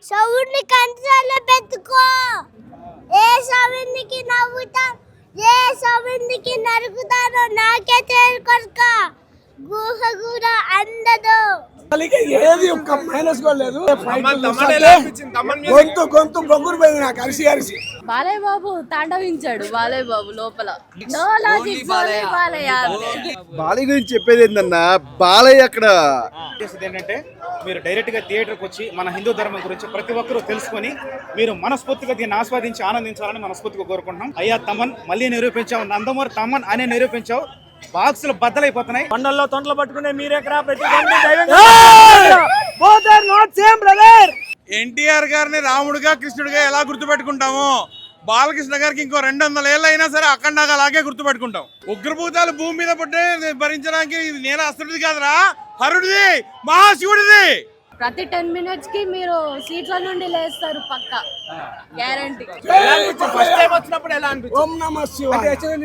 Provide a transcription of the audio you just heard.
సౌండ్ని కంట్రోల్లో పెట్టుకో. ఏ సౌండ్కి నవ్వుతా, ఏ సౌండ్కి నరుకుతానో నాకే తేలికొరక. గుహ కూడా అందదు. ఏది ఒక్క మైనస్ కూడా లేదు. గొంతు బొగ్గురు పోయింది నాకు అరిసి అరిసి. బాలయ్య బాబు తాండవించాడు. బాలయ్య బాబు లోపల బాలయ్య గురించి చెప్పేది ఏంటన్నా, బాలయ్య అక్కడ ఏంటంటే మీరు డైరెక్ట్ గా థియేటర్కి వచ్చి మన హిందూ ధర్మం గురించి ప్రతి ఒక్కరూ తెలుసుకొని మీరు మనస్ఫూర్తిగా దీన్ని ఆస్వాదించి ఆనందించాలని మనస్ఫూర్తిగా కోరుకుంటున్నాం. అయ్యా తమన్ మళ్ళీ నిరూపించావు, నందమూరి తమన్ అనే నిరూపించావు. బాక్సులు బద్దలైపోతున్నాయి. కొండల్లో తొండలు పట్టుకునే మీరెక్కడ ఎన్టీఆర్ గారిని రాముడిగా కృష్ణుడిగా ఎలా గుర్తుపెట్టుకుంటాము, బాలకృష్ణ గారికి ఇంకో 200 ఏళ్ళు అయినా సరే అఖండగా అలాగే గుర్తుపెట్టుకుంటాం. ఉగ్రభూతాలు భూమి మీద పుట్టే భరించడానికి నేను అసురుడిది కాదురా, హరుడిది, మహాశివుడిది. ప్రతి 10 minutes కి మీరు సీట్ల నుండి లేస్తారు పక్క గ్యారంటీ. ఓం నమః శివాయ.